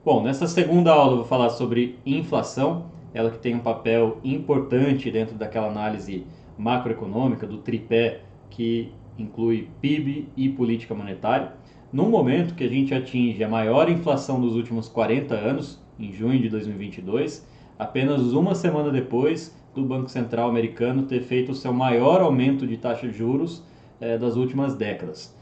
Bom, nessa segunda aula eu vou falar sobre inflação, ela que tem um papel importante dentro daquela análise macroeconômica, do tripé que inclui PIB e política monetária. Num momento que a gente atinge a maior inflação dos últimos 40 anos, em junho de 2022, apenas uma semana depois do Banco Central americano ter feito o seu maior aumento de taxa de juros das últimas décadas.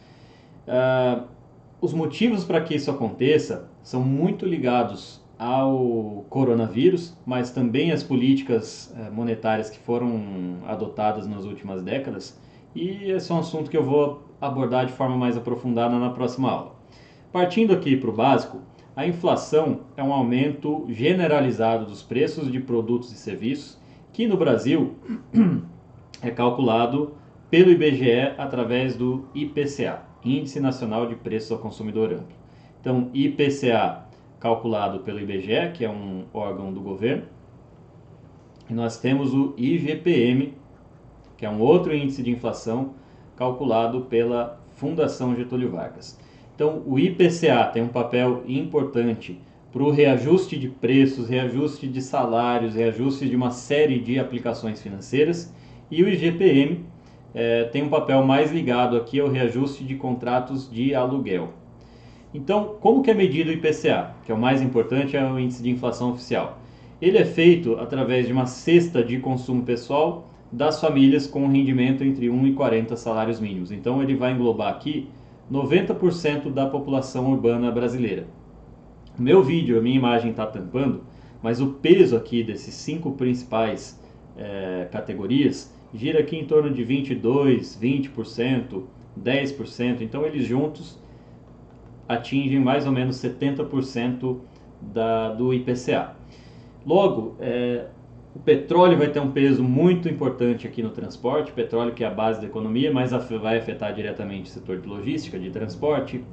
Os motivos para que isso aconteça são muito ligados ao coronavírus, mas também às políticas monetárias que foram adotadas nas últimas décadas, e esse é um assunto que eu vou abordar de forma mais aprofundada na próxima aula. Partindo aqui para o básico, a inflação é um aumento generalizado dos preços de produtos e serviços, que no Brasil é calculado pelo IBGE através do IPCA, Índice Nacional de Preços ao Consumidor Amplo. Então, IPCA calculado pelo IBGE, que é um órgão do governo, e nós temos o IGPM, que é um outro índice de inflação calculado pela Fundação Getúlio Vargas. Então, o IPCA tem um papel importante para o reajuste de preços, reajuste de salários, reajuste de uma série de aplicações financeiras, e o IGPM tem um papel mais ligado aqui ao reajuste de contratos de aluguel. Então, como que é medido o IPCA, que é o mais importante, é o índice de inflação oficial? Ele é feito através de uma cesta de consumo pessoal das famílias com um rendimento entre 1 e 40 salários mínimos. Então, ele vai englobar aqui 90% da população urbana brasileira. O meu vídeo, a minha imagem está tampando, mas o peso aqui desses 5 principais categorias gira aqui em torno de 22%, 20%, 10%. Então, eles juntos atingem mais ou menos 70% do IPCA. Logo, o petróleo vai ter um peso muito importante aqui no transporte, petróleo que é a base da economia, mas vai afetar diretamente o setor de logística, de transporte,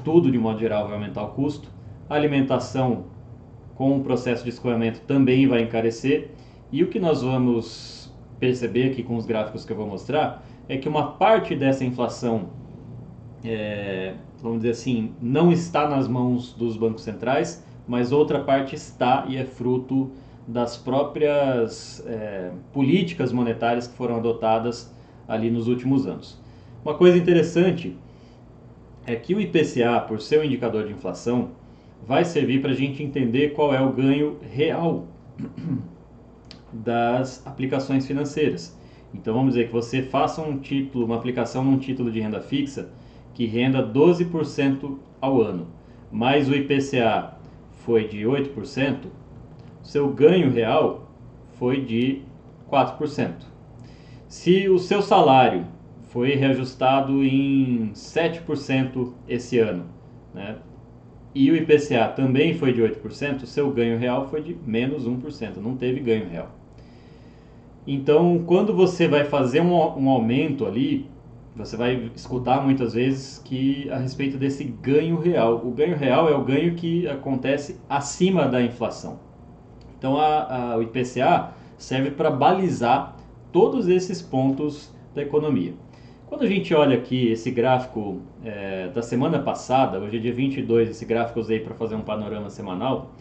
tudo de modo geral vai aumentar o custo. A alimentação com o processo de escoamento também vai encarecer, e o que nós vamos perceber aqui com os gráficos que eu vou mostrar é que uma parte dessa inflação, vamos dizer assim, não está nas mãos dos bancos centrais, mas outra parte está e é fruto das próprias políticas monetárias que foram adotadas ali nos últimos anos. Uma coisa interessante é que o IPCA, por ser um indicador de inflação, vai servir para a gente entender qual é o ganho real das aplicações financeiras. Então vamos dizer que você faça uma aplicação num título de renda fixa que renda 12% ao ano, mas o IPCA foi de 8%, seu ganho real foi de 4%. Se o seu salário foi reajustado em 7% esse ano, e o IPCA também foi de 8%, o seu ganho real foi de menos 1%, não teve ganho real. Então, quando você vai fazer um aumento ali, você vai escutar muitas vezes a respeito desse ganho real. O ganho real é o ganho que acontece acima da inflação. Então, o IPCA serve para balizar todos esses pontos da economia. Quando a gente olha aqui esse gráfico da semana passada, hoje é dia 22, esse gráfico eu usei para fazer um panorama semanal,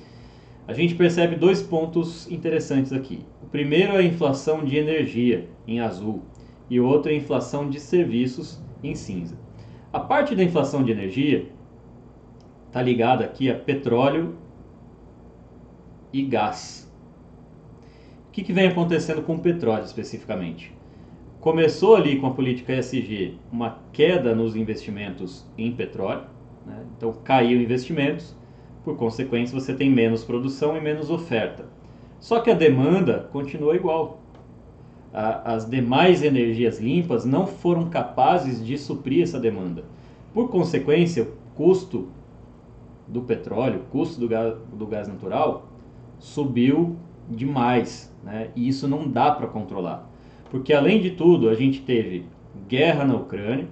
a gente percebe 2 pontos interessantes aqui. O primeiro é a inflação de energia, em azul, e o outro é a inflação de serviços, em cinza. A parte da inflação de energia está ligada aqui a petróleo e gás. O que vem acontecendo com o petróleo especificamente? Começou ali com a política ESG uma queda nos investimentos em petróleo, então caiu investimentos, por consequência você tem menos produção e menos oferta. Só que a demanda continua igual. As demais energias limpas não foram capazes de suprir essa demanda. Por consequência, o custo do petróleo, o custo do gás natural subiu demais, e isso não dá para controlar. Porque além de tudo, a gente teve guerra na Ucrânia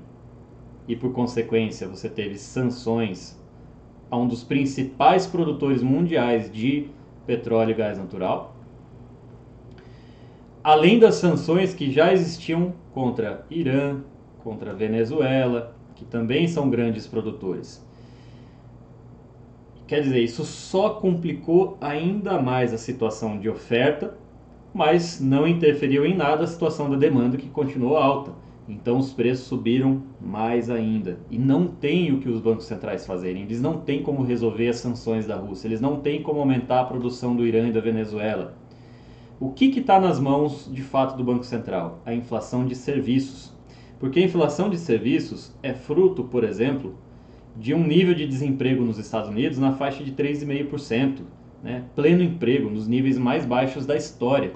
e por consequência você teve sanções a um dos principais produtores mundiais de petróleo e gás natural. Além das sanções que já existiam contra Irã, contra Venezuela, que também são grandes produtores. Quer dizer, isso só complicou ainda mais a situação de oferta, mas não interferiu em nada a situação da demanda, que continuou alta. Então os preços subiram mais ainda. E não tem o que os bancos centrais fazerem. Eles não têm como resolver as sanções da Rússia. Eles não têm como aumentar a produção do Irã e da Venezuela. O que está nas mãos de fato do Banco Central? A inflação de serviços. Porque a inflação de serviços é fruto, por exemplo, de um nível de desemprego nos Estados Unidos na faixa de 3,5%, né? Pleno emprego, nos níveis mais baixos da história.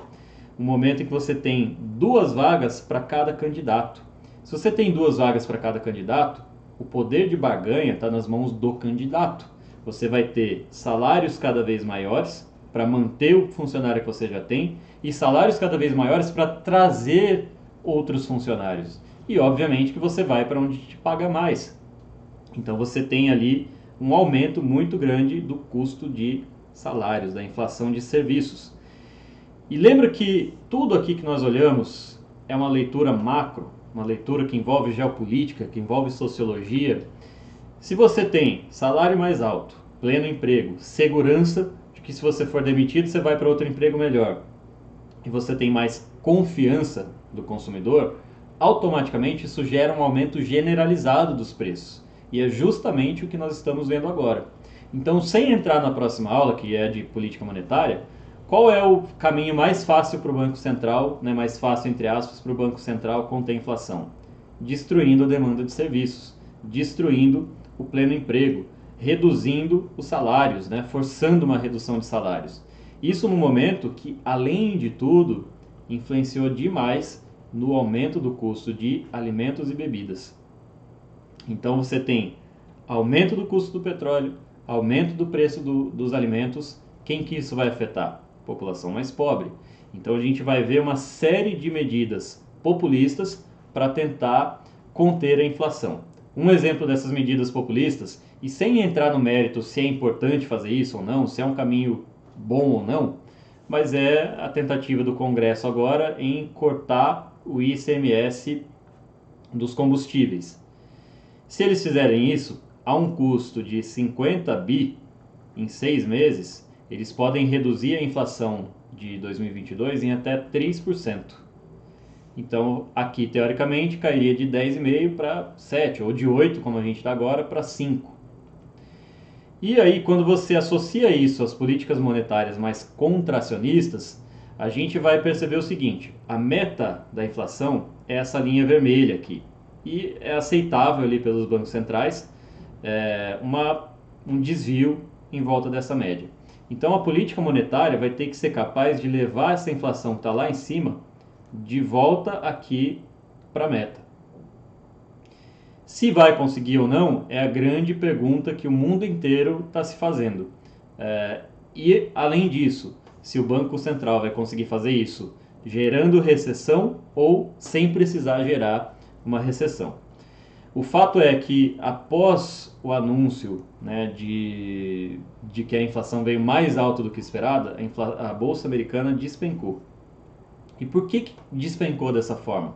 Um momento em que você tem 2 vagas para cada candidato. Se você tem 2 vagas para cada candidato, o poder de barganha está nas mãos do candidato. Você vai ter salários cada vez maiores para manter o funcionário que você já tem e salários cada vez maiores para trazer outros funcionários. E obviamente que você vai para onde te paga mais. Então você tem ali um aumento muito grande do custo de salários, da inflação de serviços. E lembra que tudo aqui que nós olhamos é uma leitura macro, uma leitura que envolve geopolítica, que envolve sociologia. Se você tem salário mais alto, pleno emprego, segurança de que se você for demitido você vai para outro emprego melhor, e você tem mais confiança do consumidor, automaticamente isso gera um aumento generalizado dos preços. E é justamente o que nós estamos vendo agora. Então, sem entrar na próxima aula, que é de política monetária, qual é o caminho mais fácil para o Banco Central, né, mais fácil entre aspas, para o Banco Central conter a inflação? Destruindo a demanda de serviços, destruindo o pleno emprego, reduzindo os salários, né, forçando uma redução de salários. Isso no momento que, além de tudo, influenciou demais no aumento do custo de alimentos e bebidas. Então você tem aumento do custo do petróleo, aumento do preço dos alimentos. Quem que isso vai afetar? População mais pobre. Então a gente vai ver uma série de medidas populistas para tentar conter a inflação. Um exemplo dessas medidas populistas, e sem entrar no mérito se é importante fazer isso ou não, se é um caminho bom ou não, mas é a tentativa do Congresso agora em cortar o ICMS dos combustíveis. Se eles fizerem isso, a um custo de 50 bi em 6 meses, eles podem reduzir a inflação de 2022 em até 3%. Então, aqui, teoricamente, cairia de 10,5% para 7%, ou de 8%, como a gente está agora, para 5%. E aí, quando você associa isso às políticas monetárias mais contracionistas, a gente vai perceber o seguinte: a meta da inflação é essa linha vermelha aqui. E é aceitável ali pelos bancos centrais um desvio em volta dessa média. Então a política monetária vai ter que ser capaz de levar essa inflação que está lá em cima de volta aqui para a meta. Se vai conseguir ou não é a grande pergunta que o mundo inteiro está se fazendo. E além disso, se o Banco Central vai conseguir fazer isso gerando recessão ou sem precisar gerar uma recessão. O fato é que após o anúncio, né, de que a inflação veio mais alta do que esperada, a Bolsa Americana despencou. E por que despencou dessa forma?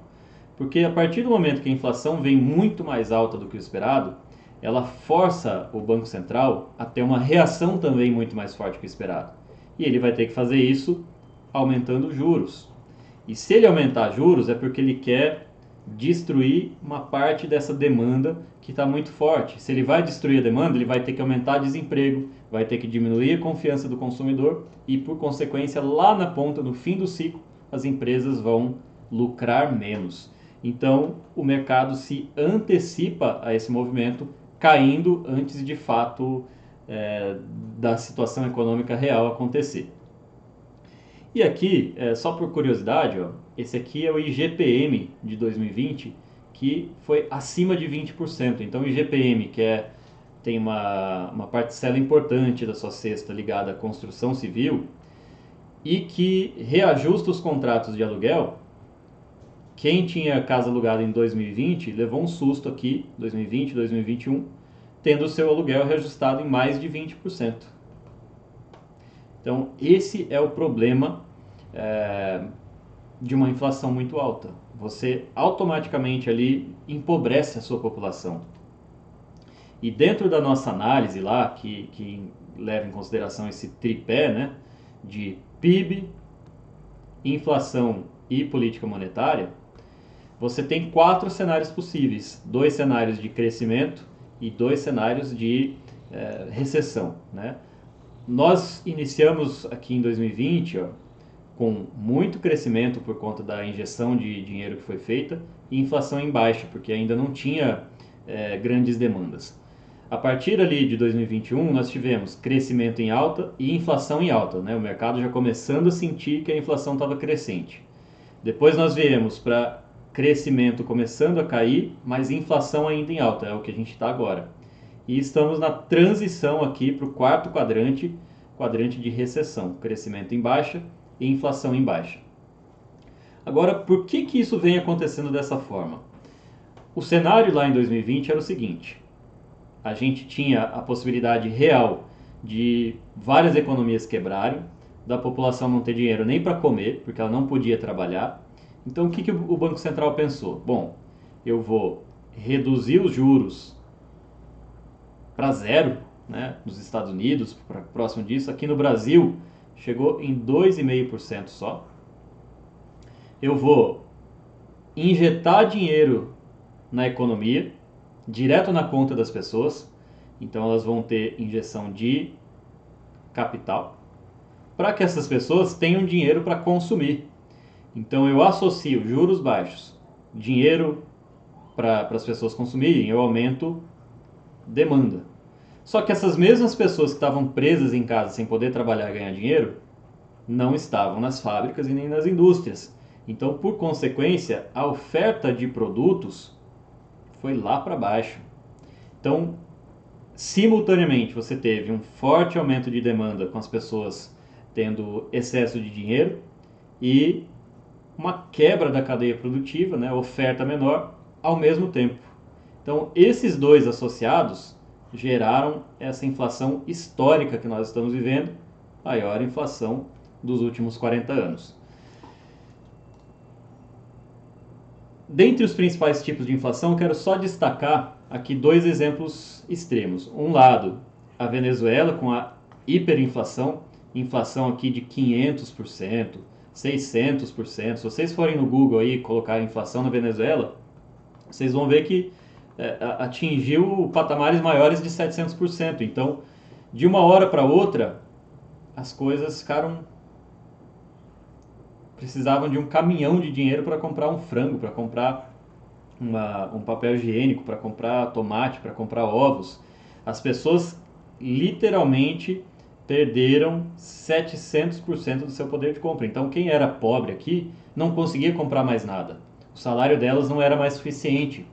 Porque a partir do momento que a inflação vem muito mais alta do que o esperado, ela força o Banco Central a ter uma reação também muito mais forte que o esperado. E ele vai ter que fazer isso aumentando juros. E se ele aumentar juros é porque ele quer destruir uma parte dessa demanda que está muito forte. Se ele vai destruir a demanda, ele vai ter que aumentar desemprego, vai ter que diminuir a confiança do consumidor e, por consequência, lá na ponta, no fim do ciclo, as empresas vão lucrar menos. Então, o mercado se antecipa a esse movimento, caindo antes de fato da situação econômica real acontecer. E aqui, só por curiosidade, esse aqui é o IGPM de 2020, que foi acima de 20%. Então o IGPM, que tem uma parcela importante da sua cesta ligada à construção civil e que reajusta os contratos de aluguel, quem tinha casa alugada em 2020 levou um susto aqui, 2020, 2021, tendo o seu aluguel reajustado em mais de 20%. Então, esse é o problema de uma inflação muito alta. Você automaticamente ali empobrece a sua população. E dentro da nossa análise lá, que leva em consideração esse tripé, né, de PIB, inflação e política monetária, você tem 4 cenários possíveis. 2 cenários de crescimento e 2 cenários de recessão, né? Nós iniciamos aqui em 2020 com muito crescimento por conta da injeção de dinheiro que foi feita e inflação em baixa, porque ainda não tinha grandes demandas. A partir ali de 2021, nós tivemos crescimento em alta e inflação em alta, né? O mercado já começando a sentir que a inflação estava crescente. Depois nós viemos para crescimento começando a cair, mas inflação ainda em alta, é o que a gente está agora. E estamos na transição aqui para o quarto quadrante, quadrante de recessão, crescimento em baixa e inflação em baixa. Agora, por que isso vem acontecendo dessa forma? O cenário lá em 2020 era o seguinte: a gente tinha a possibilidade real de várias economias quebrarem, da população não ter dinheiro nem para comer, porque ela não podia trabalhar. Então o que o Banco Central pensou? Bom, eu vou reduzir os juros para zero, né, nos Estados Unidos, próximo disso. Aqui no Brasil chegou em 2,5% só. Eu vou injetar dinheiro na economia, direto na conta das pessoas, então elas vão ter injeção de capital, para que essas pessoas tenham dinheiro para consumir. Então eu associo juros baixos, dinheiro para as pessoas consumirem, eu aumento demanda. Só que essas mesmas pessoas que estavam presas em casa sem poder trabalhar e ganhar dinheiro, não estavam nas fábricas e nem nas indústrias. Então, por consequência, a oferta de produtos foi lá para baixo. Então, simultaneamente, você teve um forte aumento de demanda com as pessoas tendo excesso de dinheiro e uma quebra da cadeia produtiva, né, oferta menor, ao mesmo tempo. Então, esses dois associados geraram essa inflação histórica que nós estamos vivendo, maior inflação dos últimos 40 anos. Dentre os principais tipos de inflação, quero só destacar aqui 2 exemplos extremos. Um lado, a Venezuela com a hiperinflação, inflação aqui de 500%, 600%. Se vocês forem no Google aí colocar a inflação na Venezuela, vocês vão ver que atingiu patamares maiores de 700%. Então, de uma hora para outra, as coisas precisavam de um caminhão de dinheiro para comprar um frango, para comprar um papel higiênico, para comprar tomate, para comprar ovos. As pessoas literalmente perderam 700% do seu poder de compra. Então, quem era pobre aqui não conseguia comprar mais nada. O salário delas não era mais suficiente.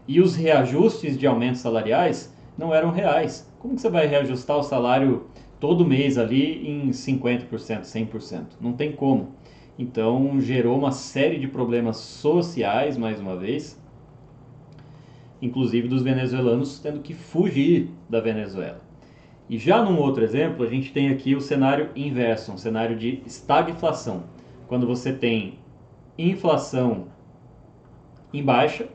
E os reajustes de aumentos salariais não eram reais. Como que você vai reajustar o salário todo mês ali em 50%, 100%? Não tem como. Então, gerou uma série de problemas sociais, mais uma vez, inclusive dos venezuelanos tendo que fugir da Venezuela. E já num outro exemplo, a gente tem aqui o cenário inverso, um cenário de estagflação, quando você tem inflação em baixa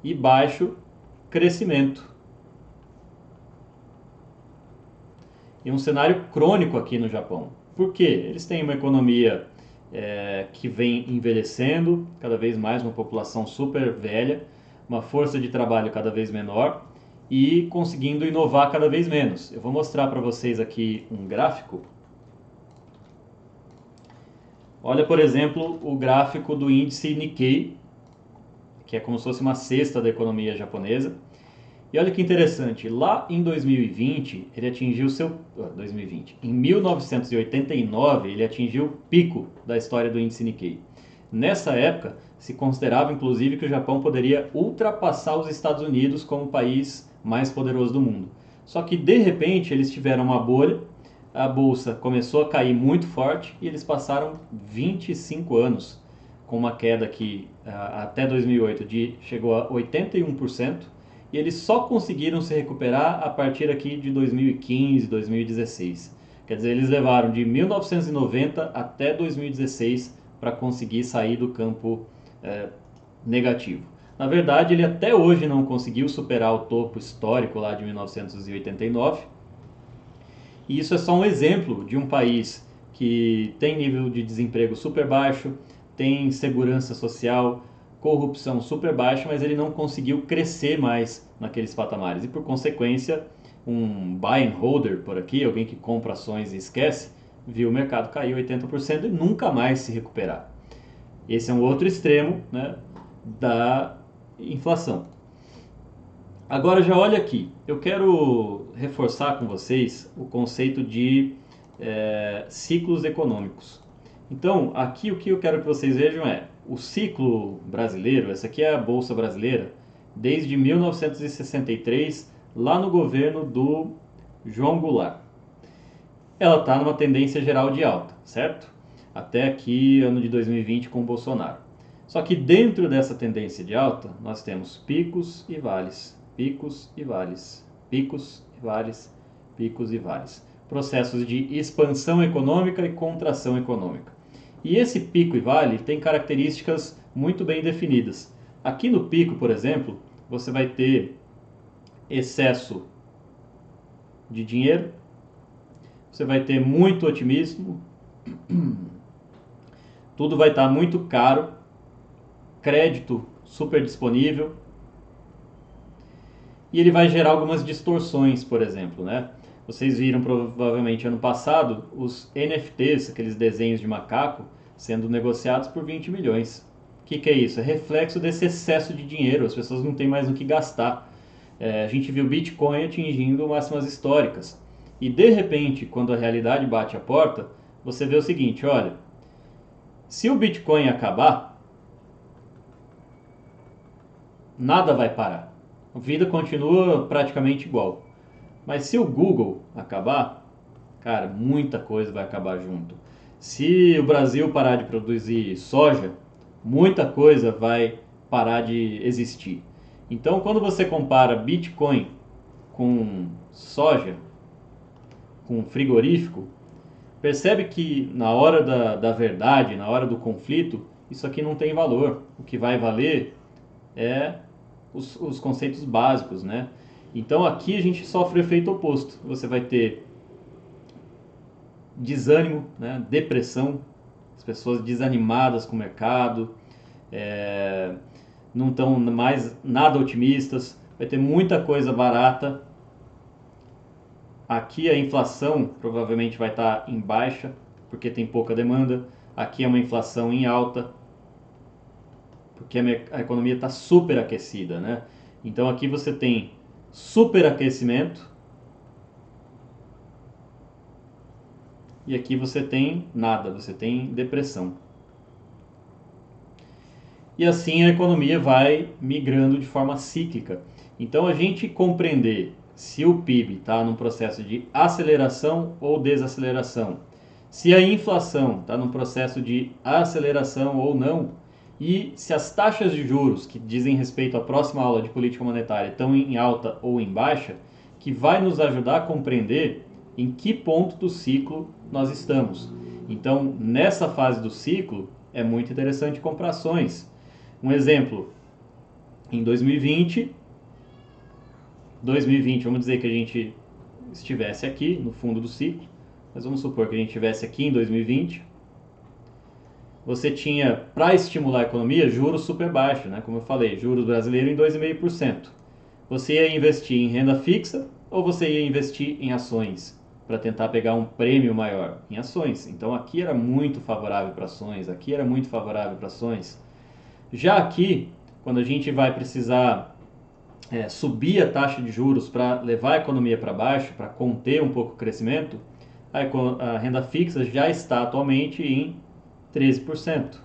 e baixo crescimento. E um cenário crônico aqui no Japão. Por quê? Eles têm uma economia que vem envelhecendo, cada vez mais uma população super velha, uma força de trabalho cada vez menor e conseguindo inovar cada vez menos. Eu vou mostrar para vocês aqui um gráfico. Olha, por exemplo, o gráfico do índice Nikkei, que é como se fosse uma cesta da economia japonesa. E olha que interessante, lá em 2020, ele atingiu em 1989, ele atingiu o pico da história do índice Nikkei. Nessa época, se considerava inclusive que o Japão poderia ultrapassar os Estados Unidos como o país mais poderoso do mundo. Só que de repente eles tiveram uma bolha, a bolsa começou a cair muito forte e eles passaram 25 anos com uma queda que até 2008 chegou a 81%. E eles só conseguiram se recuperar a partir aqui de 2015, 2016. Quer dizer, eles levaram de 1990 até 2016 para conseguir sair do campo negativo. Na verdade, ele até hoje não conseguiu superar o topo histórico lá de 1989. E isso é só um exemplo de um país que tem nível de desemprego super baixo, tem segurança social, corrupção super baixa, mas ele não conseguiu crescer mais naqueles patamares. E por consequência, um buy and holder por aqui, alguém que compra ações e esquece, viu o mercado cair 80% e nunca mais se recuperar. Esse é um outro extremo, né, da inflação. Agora já olha aqui, eu quero reforçar com vocês o conceito de ciclos econômicos. Então, aqui o que eu quero que vocês vejam é o ciclo brasileiro, essa aqui é a Bolsa Brasileira, desde 1963, lá no governo do João Goulart. Ela está numa tendência geral de alta, certo? Até aqui, ano de 2020, com o Bolsonaro. Só que dentro dessa tendência de alta, nós temos picos e vales, picos e vales, picos e vales, picos e vales. Processos de expansão econômica e contração econômica. E esse pico e vale tem características muito bem definidas. Aqui no pico, por exemplo, você vai ter excesso de dinheiro, você vai ter muito otimismo, tudo vai estar muito caro, crédito super disponível, e ele vai gerar algumas distorções, por exemplo, né? Vocês viram provavelmente ano passado os NFTs, aqueles desenhos de macaco, sendo negociados por 20 milhões. O que é isso? É reflexo desse excesso de dinheiro, as pessoas não têm mais o que gastar. A gente viu o Bitcoin atingindo máximas históricas. E de repente, quando a realidade bate a porta, você vê o seguinte, olha, se o Bitcoin acabar, nada vai parar. A vida continua praticamente igual. Mas se o Google acabar, cara, muita coisa vai acabar junto. Se o Brasil parar de produzir soja, muita coisa vai parar de existir. Então, quando você compara Bitcoin com soja, com frigorífico, percebe que na hora da verdade, na hora do conflito, isso aqui não tem valor. O que vai valer é os conceitos básicos, né? Então aqui a gente sofre o efeito oposto. Você vai ter desânimo, né? Depressão, as pessoas desanimadas com o mercado, não estão mais nada otimistas, vai ter muita coisa barata. Aqui a inflação provavelmente vai estar em baixa, porque tem pouca demanda. Aqui é uma inflação em alta, porque a economia está superaquecida, né? Então aqui você tem superaquecimento e aqui você tem nada, você tem depressão. E assim a economia vai migrando de forma cíclica. Então a gente compreender se o PIB está num processo de aceleração ou desaceleração, se a inflação está num processo de aceleração ou não, e se as taxas de juros que dizem respeito à próxima aula de política monetária estão em alta ou em baixa, que vai nos ajudar a compreender em que ponto do ciclo nós estamos. Então, nessa fase do ciclo, é muito interessante comprar ações. Um exemplo, em 2020, vamos dizer que a gente estivesse aqui no fundo do ciclo, mas vamos supor que a gente estivesse aqui em 2020, você tinha, para estimular a economia, juros super baixos, né? Como eu falei, juros brasileiros em 2,5%. Você ia investir em renda fixa ou você ia investir em ações para tentar pegar um prêmio maior? Em ações. Então aqui era muito favorável para ações, aqui era muito favorável para ações. Já aqui, quando a gente vai precisar subir a taxa de juros para levar a economia para baixo, para conter um pouco o crescimento, a renda fixa já está atualmente em 13%.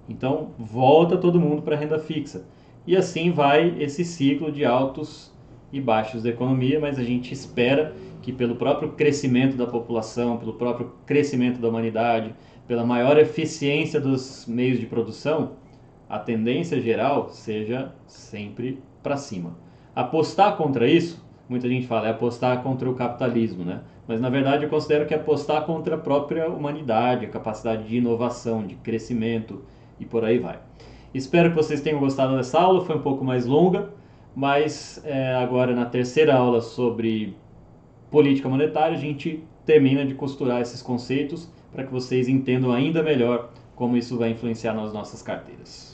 Então, volta todo mundo para a renda fixa. E assim vai esse ciclo de altos e baixos da economia, mas a gente espera que pelo próprio crescimento da população, pelo próprio crescimento da humanidade, pela maior eficiência dos meios de produção, a tendência geral seja sempre para cima. Apostar contra isso, muita gente fala, é apostar contra o capitalismo, né? Mas na verdade eu considero que é apostar contra a própria humanidade, a capacidade de inovação, de crescimento e por aí vai. Espero que vocês tenham gostado dessa aula, foi um pouco mais longa, mas agora na terceira aula sobre política monetária a gente termina de costurar esses conceitos para que vocês entendam ainda melhor como isso vai influenciar nas nossas carteiras.